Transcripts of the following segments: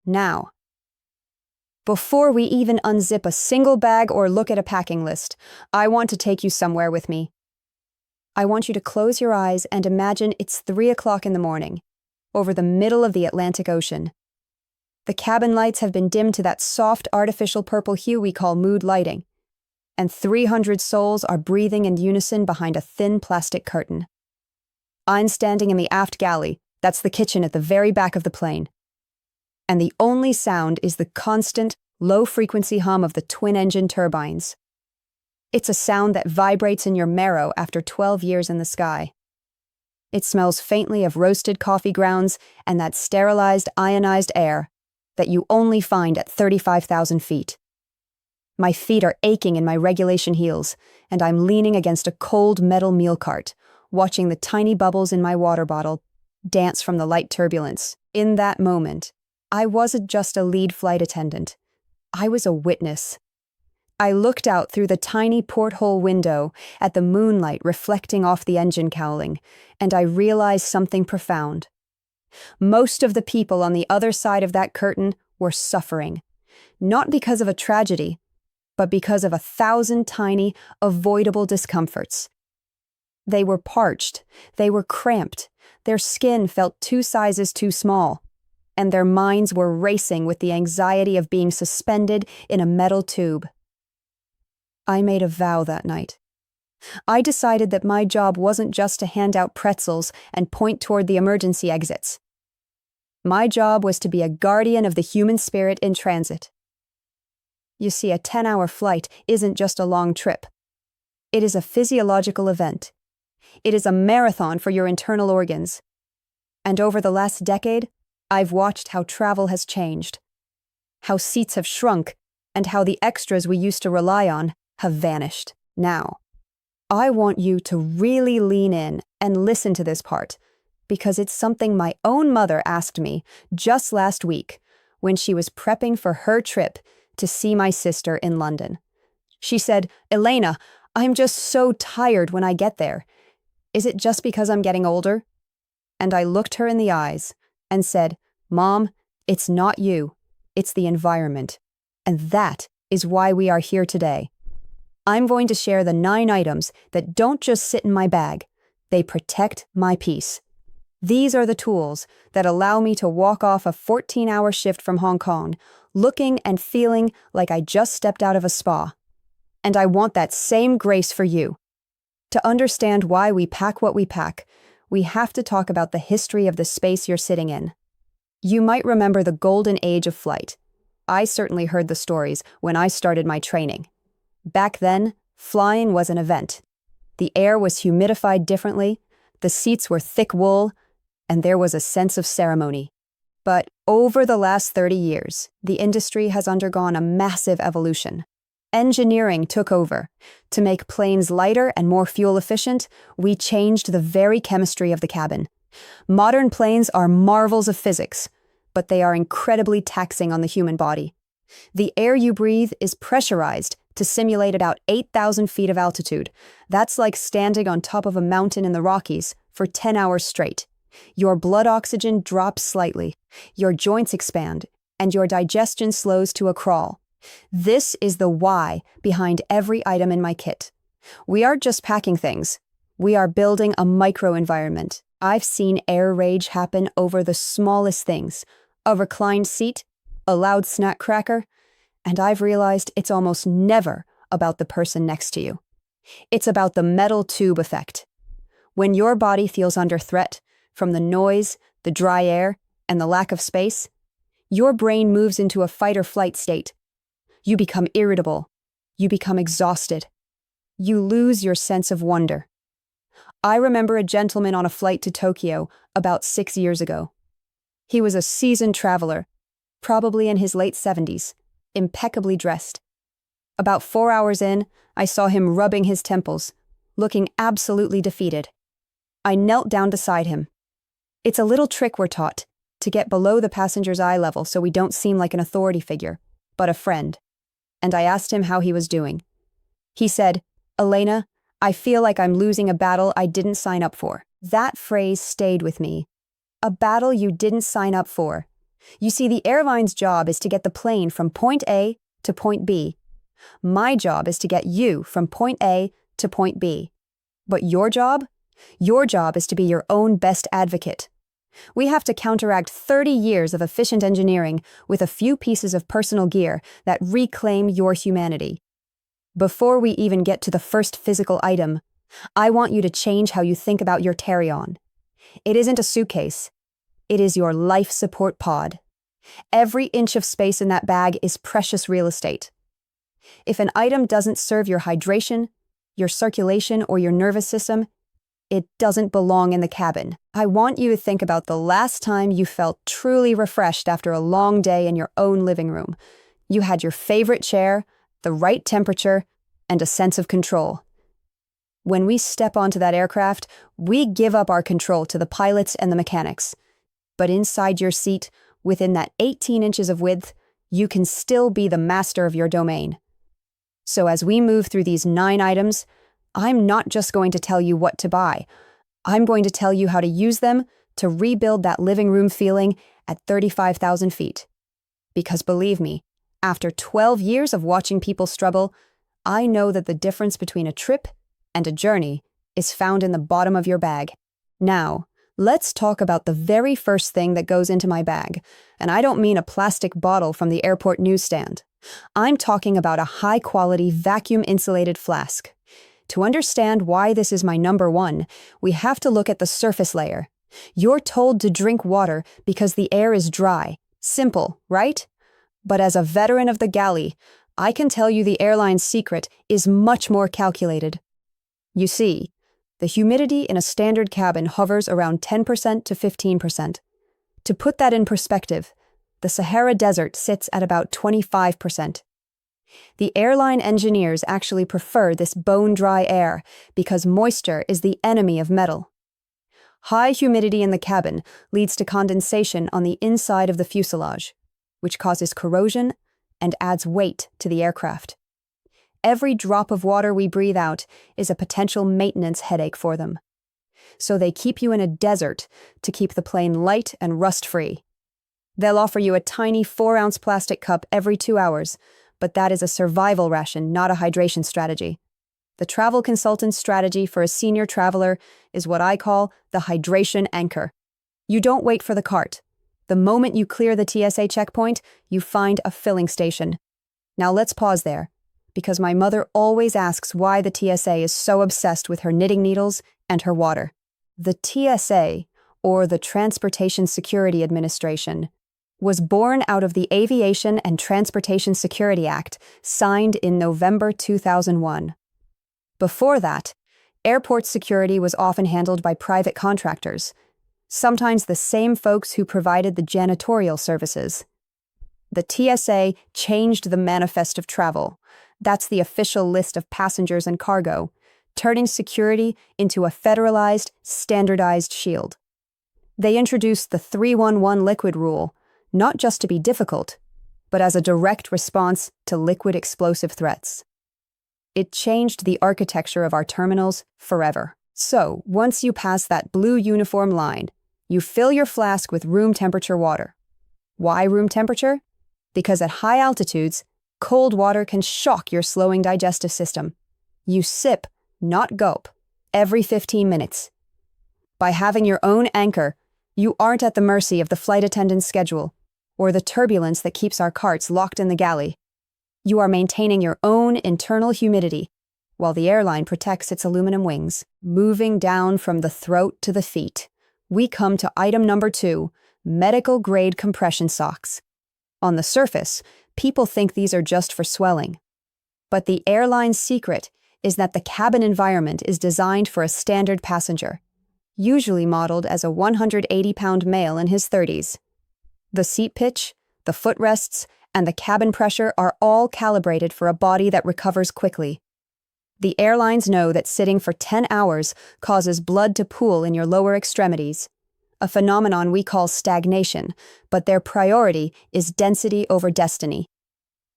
now. Before we even unzip a single bag or look at a packing list, I want to take you somewhere with me. I want you to close your eyes and imagine it's 3 o'clock in the morning, over the middle of the Atlantic Ocean. The cabin lights have been dimmed to that soft artificial purple hue we call mood lighting, and 300 souls are breathing in unison behind a thin plastic curtain. I'm standing in the aft galley, that's the kitchen at the very back of the plane. And the only sound is the constant, low-frequency hum of the twin-engine turbines. It's a sound that vibrates in your marrow after 12 years in the sky. It smells faintly of roasted coffee grounds and that sterilized, ionized air that you only find at 35,000 feet. My feet are aching in my regulation heels, and I'm leaning against a cold metal meal cart, watching the tiny bubbles in my water bottle dance from the light turbulence. In that moment, I wasn't just a lead flight attendant. I was a witness. I looked out through the tiny porthole window at the moonlight reflecting off the engine cowling, and I realized something profound. Most of the people on the other side of that curtain were suffering, not because of a tragedy, but because of 1,000 tiny, avoidable discomforts. They were parched, they were cramped, their skin felt 2 sizes too small, and their minds were racing with the anxiety of being suspended in a metal tube. I made a vow that night. I decided that my job wasn't just to hand out pretzels and point toward the emergency exits. My job was to be a guardian of the human spirit in transit. You see, a 10-hour flight isn't just a long trip. It is a physiological event. It is a marathon for your internal organs. And over the last decade, I've watched how travel has changed, how seats have shrunk, and how the extras we used to rely on have vanished. Now, I want you to really lean in and listen to this part, because it's something my own mother asked me just last week when she was prepping for her trip to see my sister in London. She said, "Elena, I'm just so tired when I get there. Is it just because I'm getting older?" And I looked her in the eyes and said, "Mom, it's not you, it's the environment. And that is why we are here today. I'm going to share the 9 items that don't just sit in my bag, they protect my peace. These are the tools that allow me to walk off a 14-hour shift from Hong Kong, looking and feeling like I just stepped out of a spa. And I want that same grace for you. To understand why we pack what we pack, we have to talk about the history of the space you're sitting in. You might remember the golden age of flight. I certainly heard the stories when I started my training. Back then, flying was an event. The air was humidified differently, the seats were thick wool, and there was a sense of ceremony. But over the last 30 years, the industry has undergone a massive evolution. Engineering took over. To make planes lighter and more fuel efficient, we changed the very chemistry of the cabin. Modern planes are marvels of physics, but they are incredibly taxing on the human body. The air you breathe is pressurized to simulate about 8,000 feet of altitude. That's like standing on top of a mountain in the Rockies for 10 hours straight. Your blood oxygen drops slightly, your joints expand, and your digestion slows to a crawl. This is the why behind every item in my kit. We aren't just packing things. We are building a microenvironment. I've seen air rage happen over the smallest things. A reclined seat, a loud snack cracker, and I've realized it's almost never about the person next to you. It's about the metal tube effect. When your body feels under threat from the noise, the dry air, and the lack of space, your brain moves into a fight or flight state. You become irritable. You become exhausted. You lose your sense of wonder. I remember a gentleman on a flight to Tokyo about 6 years ago. He was a seasoned traveler, probably in his late 70s, impeccably dressed. About 4 hours in, I saw him rubbing his temples, looking absolutely defeated. I knelt down beside him. It's a little trick we're taught, to get below the passenger's eye level so we don't seem like an authority figure, but a friend. And I asked him how he was doing. He said, "Elena, I feel like I'm losing a battle I didn't sign up for." That phrase stayed with me. A battle you didn't sign up for. You see, the airline's job is to get the plane from point A to point B. My job is to get you from point A to point B. But your job? Your job is to be your own best advocate. We have to counteract 30 years of efficient engineering with a few pieces of personal gear that reclaim your humanity. Before we even get to the first physical item, I want you to change how you think about your carry-on. It isn't a suitcase. It is your life support pod. Every inch of space in that bag is precious real estate. If an item doesn't serve your hydration, your circulation, or your nervous system, it doesn't belong in the cabin. I want you to think about the last time you felt truly refreshed after a long day in your own living room. You had your favorite chair, the right temperature, and a sense of control. When we step onto that aircraft, we give up our control to the pilots and the mechanics. But inside your seat, within that 18 inches of width, you can still be the master of your domain. So as we move through these 9 items, I'm not just going to tell you what to buy. I'm going to tell you how to use them to rebuild that living room feeling at 35,000 feet. Because believe me, after 12 years of watching people struggle, I know that the difference between a trip and a journey is found in the bottom of your bag. Now, let's talk about the very first thing that goes into my bag, and I don't mean a plastic bottle from the airport newsstand. I'm talking about a high-quality vacuum-insulated flask. To understand why this is my number one, we have to look at the surface layer. You're told to drink water because the air is dry. Simple, right? But as a veteran of the galley, I can tell you the airline's secret is much more calculated. You see, the humidity in a standard cabin hovers around 10% to 15%. To put that in perspective, the Sahara Desert sits at about 25%. The airline engineers actually prefer this bone-dry air because moisture is the enemy of metal. High humidity in the cabin leads to condensation on the inside of the fuselage, which causes corrosion and adds weight to the aircraft. Every drop of water we breathe out is a potential maintenance headache for them. So they keep you in a desert to keep the plane light and rust-free. They'll offer you a tiny 4-ounce plastic cup every 2 hours, but that is a survival ration, not a hydration strategy. The travel consultant's strategy for a senior traveler is what I call the hydration anchor. You don't wait for the cart. The moment you clear the TSA checkpoint, you find a filling station. Now let's pause there, because my mother always asks why the TSA is so obsessed with her knitting needles and her water. The TSA, or the Transportation Security Administration, was born out of the Aviation and Transportation Security Act, signed in November 2001. Before that, airport security was often handled by private contractors, sometimes the same folks who provided the janitorial services. The TSA changed the manifest of travel. That's the official list of passengers and cargo, turning security into a federalized, standardized shield. They introduced the 311 liquid rule, not just to be difficult, but as a direct response to liquid explosive threats. It changed the architecture of our terminals forever. So, once you pass that blue uniform line, you fill your flask with room temperature water. Why room temperature? Because at high altitudes, cold water can shock your slowing digestive system. You sip, not gulp, every 15 minutes. By having your own anchor, you aren't at the mercy of the flight attendant's schedule or the turbulence that keeps our carts locked in the galley. You are maintaining your own internal humidity, while the airline protects its aluminum wings. Moving down from the throat to the feet, we come to item number 2, medical-grade compression socks. On the surface, people think these are just for swelling. But the airline's secret is that the cabin environment is designed for a standard passenger, usually modeled as a 180-pound male in his 30s. The seat pitch, the footrests, and the cabin pressure are all calibrated for a body that recovers quickly. The airlines know that sitting for 10 hours causes blood to pool in your lower extremities, a phenomenon we call stagnation, but their priority is density over destiny.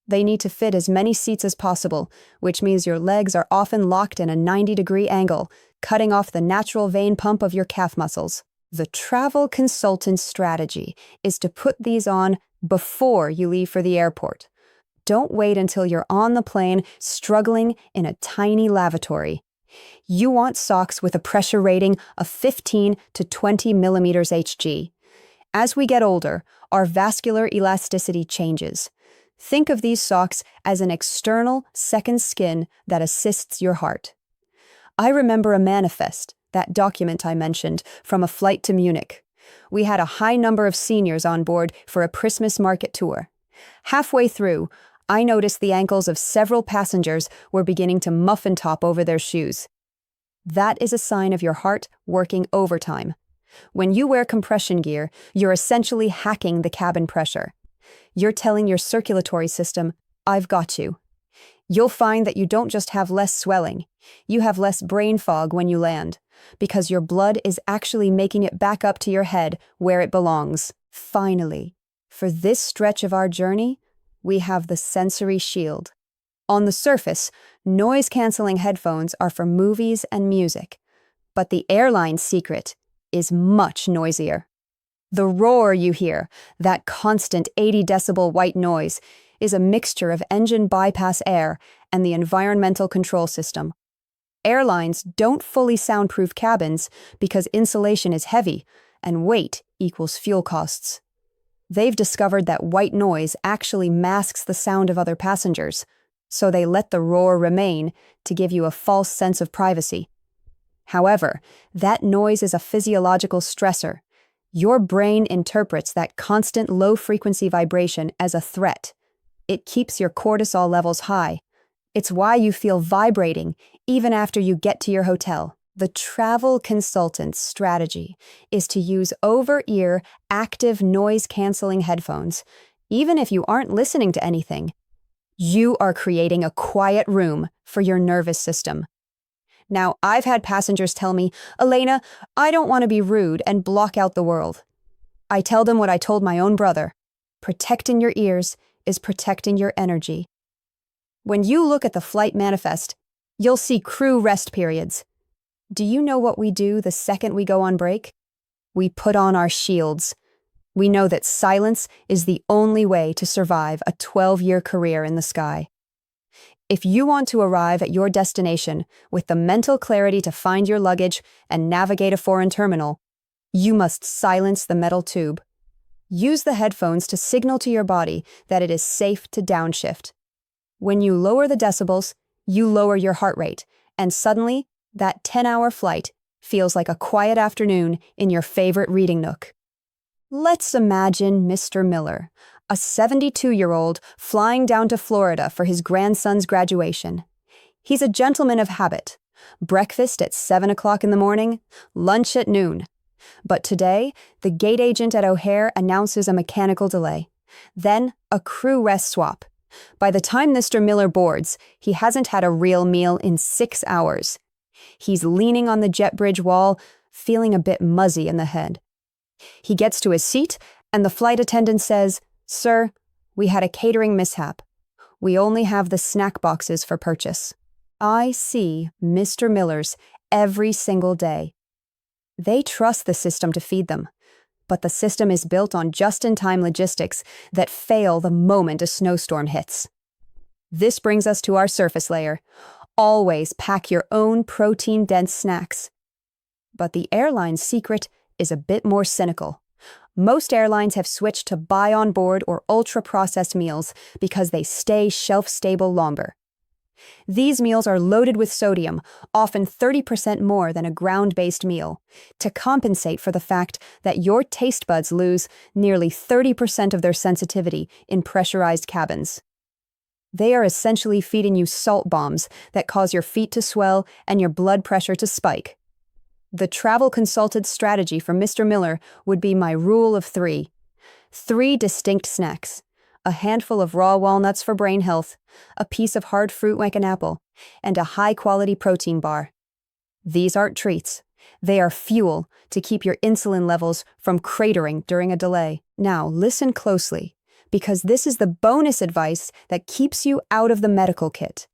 They need to fit as many seats as possible, which means your legs are often locked in a 90-degree angle, cutting off the natural vein pump of your calf muscles. The travel consultant's strategy is to put these on before you leave for the airport. Don't wait until you're on the plane struggling in a tiny lavatory. You want socks with a pressure rating of 15 to 20 millimeters Hg. As we get older, our vascular elasticity changes. Think of these socks as an external second skin that assists your heart. I remember a manifest, that document I mentioned, from a flight to Munich. We had a high number of seniors on board for a Christmas market tour. Halfway through, I noticed the ankles of several passengers were beginning to muffin top over their shoes. That is a sign of your heart working overtime. When you wear compression gear, you're essentially hacking the cabin pressure. You're telling your circulatory system, "I've got you." You'll find that you don't just have less swelling, you have less brain fog when you land, because your blood is actually making it back up to your head where it belongs. Finally, for this stretch of our journey, we have the sensory shield. On the surface, noise-canceling headphones are for movies and music, but the airline's secret is much noisier. The roar you hear, that constant 80-decibel white noise, is a mixture of engine bypass air and the environmental control system. Airlines don't fully soundproof cabins because insulation is heavy and weight equals fuel costs. They've discovered that white noise actually masks the sound of other passengers, so they let the roar remain to give you a false sense of privacy. However, that noise is a physiological stressor. Your brain interprets that constant low-frequency vibration as a threat. It keeps your cortisol levels high. It's why you feel vibrating even after you get to your hotel. The travel consultant's strategy is to use over-ear, active noise-canceling headphones. Even if you aren't listening to anything, you are creating a quiet room for your nervous system. Now, I've had passengers tell me, "Elena, I don't want to be rude and block out the world." I tell them what I told my own brother. Protecting your ears is protecting your energy. When you look at the flight manifest, you'll see crew rest periods. Do you know what we do the second we go on break? We put on our shields. We know that silence is the only way to survive a 12-year career in the sky. If you want to arrive at your destination with the mental clarity to find your luggage and navigate a foreign terminal, you must silence the metal tube. Use the headphones to signal to your body that it is safe to downshift. When you lower the decibels, you lower your heart rate, and suddenly, that 10-hour flight feels like a quiet afternoon in your favorite reading nook. Let's imagine Mr. Miller, a 72-year-old flying down to Florida for his grandson's graduation. He's a gentleman of habit. Breakfast at 7 o'clock in the morning, lunch at noon. But today, the gate agent at O'Hare announces a mechanical delay. Then, a crew rest swap. By the time Mr. Miller boards, he hasn't had a real meal in 6 hours. He's leaning on the jet bridge wall, feeling a bit muzzy in the head. He gets to his seat, and the flight attendant says, "Sir, we had a catering mishap. We only have the snack boxes for purchase." I see Mr. Millers every single day. They trust the system to feed them, but the system is built on just-in-time logistics that fail the moment a snowstorm hits. This brings us to our surface layer. Always pack your own protein-dense snacks. But the airline's secret is a bit more cynical. Most airlines have switched to buy on board or ultra-processed meals because they stay shelf-stable longer. These meals are loaded with sodium, often 30% more than a ground-based meal, to compensate for the fact that your taste buds lose nearly 30% of their sensitivity in pressurized cabins. They are essentially feeding you salt bombs that cause your feet to swell and your blood pressure to spike. The travel consultant's strategy for Mr. Miller would be my rule of 3. 3 distinct snacks. A handful of raw walnuts for brain health, a piece of hard fruit like an apple, and a high-quality protein bar. These aren't treats. They are fuel to keep your insulin levels from cratering during a delay. Now, listen closely, because this is the bonus advice that keeps you out of the medical kit.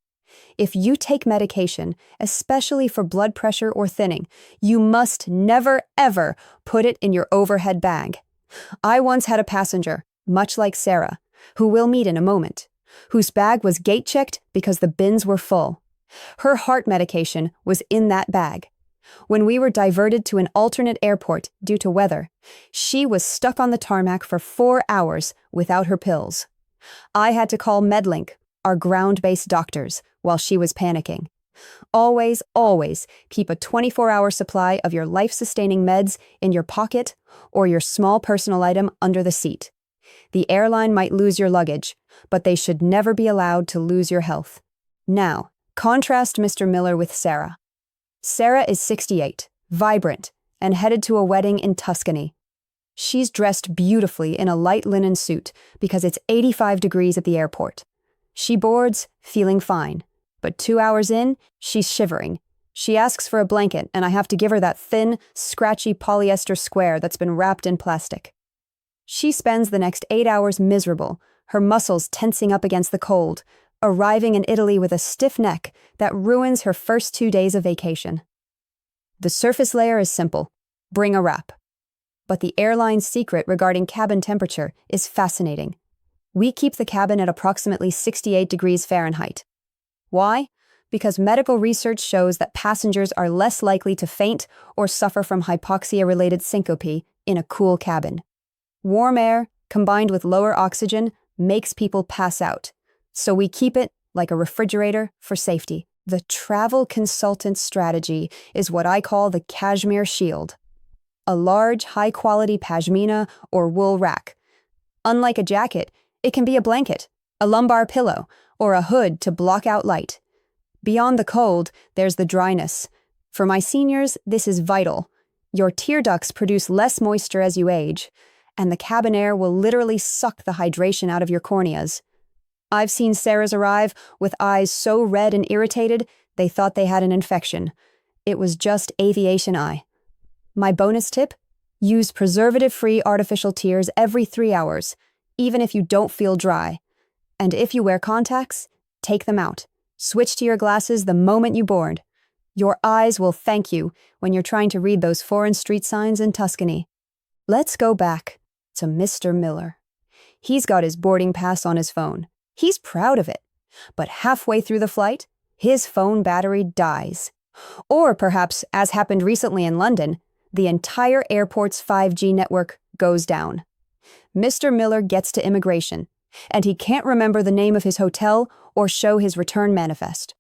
If you take medication, especially for blood pressure or thinning, you must never, ever put it in your overhead bag. I once had a passenger, much like Sarah, who we'll meet in a moment, whose bag was gate-checked because the bins were full. Her heart medication was in that bag. When we were diverted to an alternate airport due to weather, she was stuck on the tarmac for 4 hours without her pills. I had to call Medlink, our ground-based doctors, while she was panicking. Always, always keep a 24-hour supply of your life-sustaining meds in your pocket or your small personal item under the seat. The airline might lose your luggage, but they should never be allowed to lose your health. Now, contrast Mr. Miller with Sarah. Sarah is 68, vibrant, and headed to a wedding in Tuscany. She's dressed beautifully in a light linen suit because it's 85 degrees at the airport. She boards, feeling fine, but 2 hours in, she's shivering. She asks for a blanket, and I have to give her that thin, scratchy polyester square that's been wrapped in plastic. She spends the next 8 hours miserable, her muscles tensing up against the cold, arriving in Italy with a stiff neck that ruins her first 2 days of vacation. The surface layer is simple: bring a wrap. But the airline's secret regarding cabin temperature is fascinating. We keep the cabin at approximately 68 degrees Fahrenheit. Why? Because medical research shows that passengers are less likely to faint or suffer from hypoxia-related syncope in a cool cabin. Warm air, combined with lower oxygen, makes people pass out. So we keep it like a refrigerator for safety. The travel consultant strategy is what I call the cashmere shield. A large, high-quality pashmina or wool rack. Unlike a jacket, it can be a blanket, a lumbar pillow, or a hood to block out light. Beyond the cold, there's the dryness. For my seniors, this is vital. Your tear ducts produce less moisture as you age, and the cabin air will literally suck the hydration out of your corneas. I've seen Sarah's arrive with eyes so red and irritated, they thought they had an infection. It was just aviation eye. My bonus tip? Use preservative-free artificial tears every 3 hours, even if you don't feel dry. And if you wear contacts, take them out. Switch to your glasses the moment you board. Your eyes will thank you when you're trying to read those foreign street signs in Tuscany. Let's go back to Mr. Miller. He's got his boarding pass on his phone. He's proud of it. But halfway through the flight, his phone battery dies. Or perhaps, as happened recently in London, the entire airport's 5G network goes down. Mr. Miller gets to immigration, and he can't remember the name of his hotel or show his return manifest.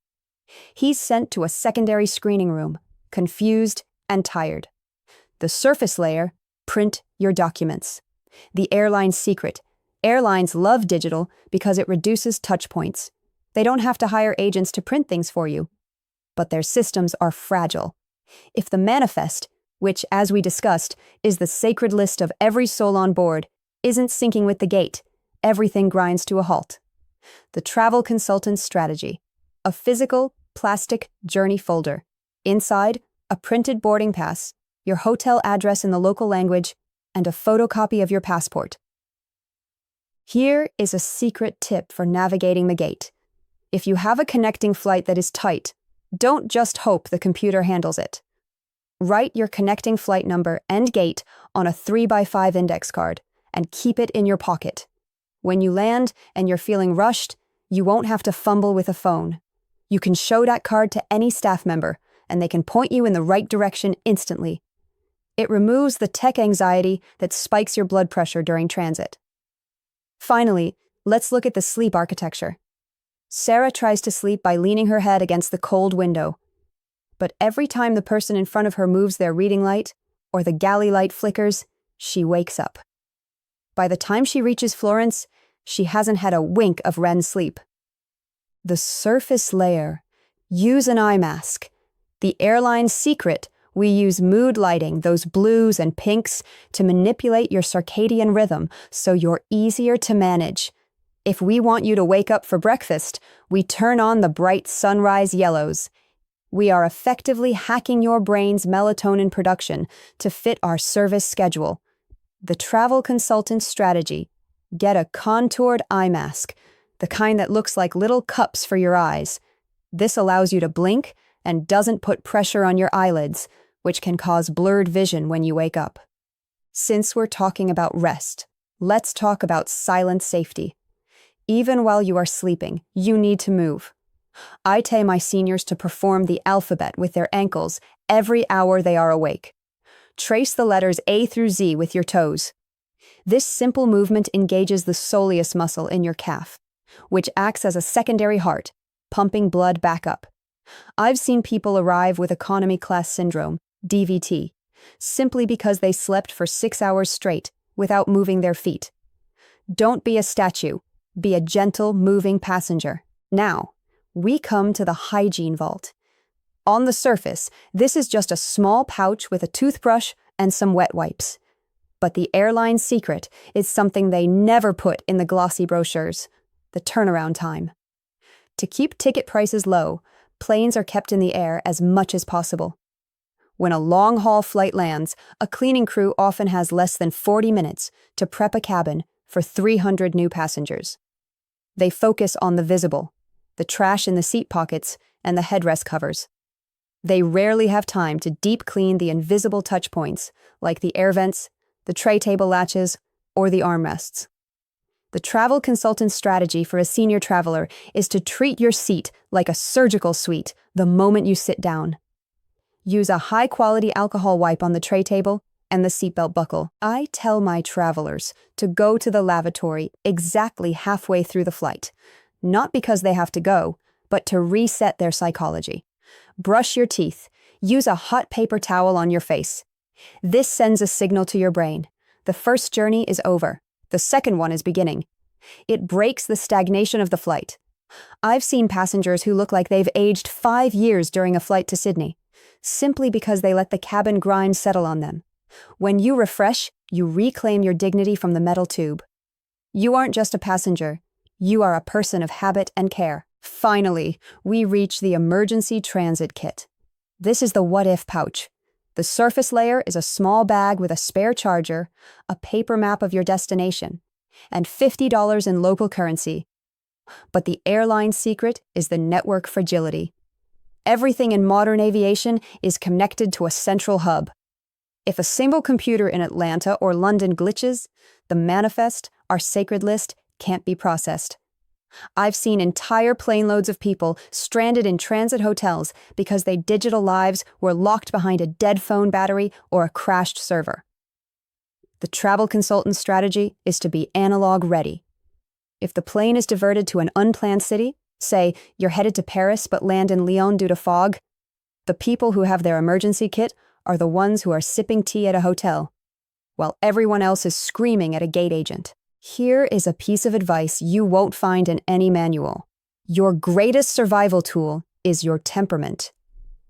He's sent to a secondary screening room, confused and tired. The surface layer: print your documents. The airline's secret: airlines love digital because it reduces touch points. They don't have to hire agents to print things for you. But their systems are fragile. If the manifest, which, as we discussed, is the sacred list of every soul on board, isn't syncing with the gate, everything grinds to a halt. The travel consultant's strategy: a physical, plastic journey folder. Inside, a printed boarding pass, your hotel address in the local language, and a photocopy of your passport. Here is a secret tip for navigating the gate. If you have a connecting flight that is tight, don't just hope the computer handles it. Write your connecting flight number and gate on a 3x5 index card and keep it in your pocket. When you land and you're feeling rushed, you won't have to fumble with a phone. You can show that card to any staff member, and they can point you in the right direction instantly. It removes the tech anxiety that spikes your blood pressure during transit. Finally, let's look at the sleep architecture. Sarah tries to sleep by leaning her head against the cold window. But every time the person in front of her moves their reading light, or the galley light flickers, she wakes up. By the time she reaches Florence, she hasn't had a wink of REM sleep. The surface layer: use an eye mask. The airline's secret: we use mood lighting, those blues and pinks, to manipulate your circadian rhythm so you're easier to manage. If we want you to wake up for breakfast, we turn on the bright sunrise yellows. We are effectively hacking your brain's melatonin production to fit our service schedule. The travel consultant's strategy: get a contoured eye mask, the kind that looks like little cups for your eyes. This allows you to blink and doesn't put pressure on your eyelids, which can cause blurred vision when you wake up. Since we're talking about rest, let's talk about silent safety. Even while you are sleeping, you need to move. I tell my seniors to perform the alphabet with their ankles every hour they are awake. Trace the letters A through Z with your toes. This simple movement engages the soleus muscle in your calf, which acts as a secondary heart, pumping blood back up. I've seen people arrive with economy class syndrome, DVT, simply because they slept for 6 hours straight without moving their feet. Don't be a statue, be a gentle, moving passenger. Now, we come to the hygiene vault. On the surface, this is just a small pouch with a toothbrush and some wet wipes. But the airline's secret is something they never put in the glossy brochures: the turnaround time. To keep ticket prices low, planes are kept in the air as much as possible. When a long-haul flight lands, a cleaning crew often has less than 40 minutes to prep a cabin for 300 new passengers. They focus on the visible, the trash in the seat pockets, and the headrest covers. They rarely have time to deep clean the invisible touch points, like the air vents, the tray table latches, or the armrests. The travel consultant's strategy for a senior traveler is to treat your seat like a surgical suite the moment you sit down. Use a high-quality alcohol wipe on the tray table and the seatbelt buckle. I tell my travelers to go to the lavatory exactly halfway through the flight, not because they have to go, but to reset their psychology. Brush your teeth. Use a hot paper towel on your face. This sends a signal to your brain. The first journey is over. The second one is beginning. It breaks the stagnation of the flight. I've seen passengers who look like they've aged 5 years during a flight to Sydney, simply because they let the cabin grime settle on them. When you refresh, you reclaim your dignity from the metal tube. You aren't just a passenger. You are a person of habit and care. Finally, we reach the emergency transit kit. This is the what-if pouch. The surface layer is a small bag with a spare charger, a paper map of your destination, and $50 in local currency. But the airline's secret is the network fragility. Everything in modern aviation is connected to a central hub. If a single computer in Atlanta or London glitches, the manifest, our sacred list, can't be processed. I've seen entire plane loads of people stranded in transit hotels because their digital lives were locked behind a dead phone battery or a crashed server. The travel consultant's strategy is to be analog ready. If the plane is diverted to an unplanned city, say you're headed to Paris but land in Lyon due to fog, the people who have their emergency kit are the ones who are sipping tea at a hotel, while everyone else is screaming at a gate agent. Here is a piece of advice you won't find in any manual. Your greatest survival tool is your temperament.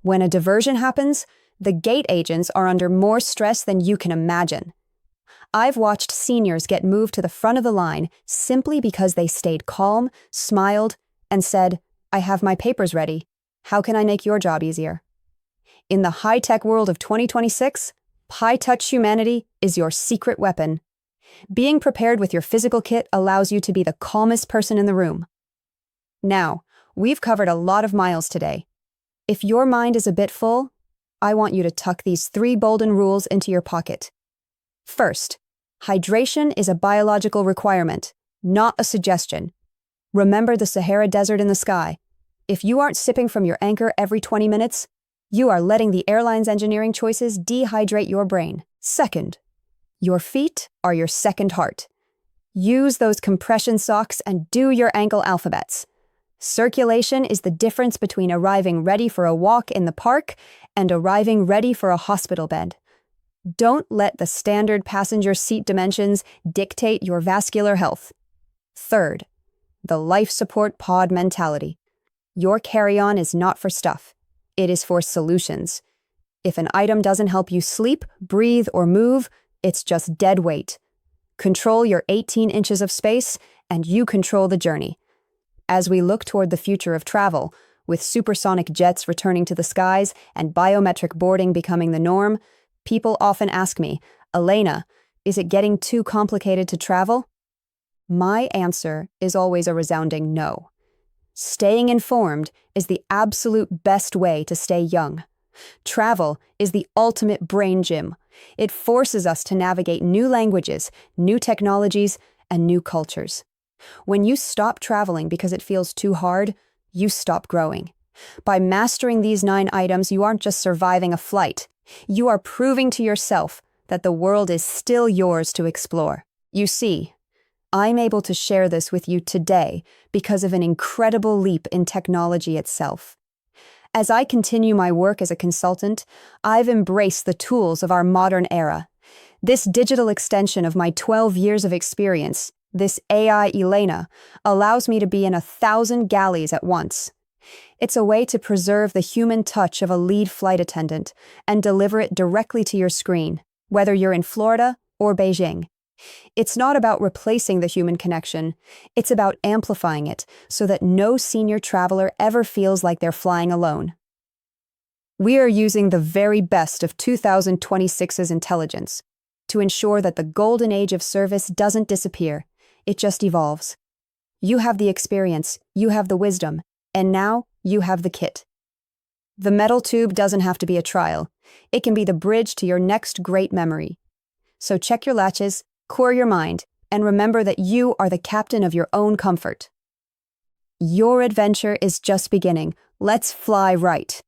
When a diversion happens, the gate agents are under more stress than you can imagine. I've watched seniors get moved to the front of the line simply because they stayed calm, smiled, and said, "I have my papers ready. How can I make your job easier?" In the high-tech world of 2026, high-touch humanity is your secret weapon. Being prepared with your physical kit allows you to be the calmest person in the room. Now, we've covered a lot of miles today. If your mind is a bit full, I want you to tuck these 3 golden rules into your pocket. First, hydration is a biological requirement, not a suggestion. Remember the Sahara Desert in the sky. If you aren't sipping from your anchor every 20 minutes, you are letting the airline's engineering choices dehydrate your brain. Second, your feet are your second heart. Use those compression socks and do your ankle alphabets. Circulation is the difference between arriving ready for a walk in the park and arriving ready for a hospital bed. Don't let the standard passenger seat dimensions dictate your vascular health. Third, the life support pod mentality. Your carry-on is not for stuff. It is for solutions. If an item doesn't help you sleep, breathe, or move, it's just dead weight. Control your 18 inches of space, and you control the journey. As we look toward the future of travel, with supersonic jets returning to the skies and biometric boarding becoming the norm, people often ask me, "Elena, is it getting too complicated to travel?" My answer is always a resounding no. Staying informed is the absolute best way to stay young. Travel is the ultimate brain gym. It forces us to navigate new languages, new technologies, and new cultures. When you stop traveling because it feels too hard, you stop growing. By mastering these 9 items, you aren't just surviving a flight. You are proving to yourself that the world is still yours to explore. You see, I'm able to share this with you today because of an incredible leap in technology itself. As I continue my work as a consultant, I've embraced the tools of our modern era. This digital extension of my 12 years of experience, this AI Elena, allows me to be in 1,000 galleys at once. It's a way to preserve the human touch of a lead flight attendant and deliver it directly to your screen, whether you're in Florida or Beijing. It's not about replacing the human connection, it's about amplifying it so that no senior traveler ever feels like they're flying alone. We are using the very best of 2026's intelligence to ensure that the golden age of service doesn't disappear, it just evolves. You have the experience, you have the wisdom, and now you have the kit. The metal tube doesn't have to be a trial. It can be the bridge to your next great memory. So check your latches, core your mind, and remember that you are the captain of your own comfort. Your adventure is just beginning. Let's fly right.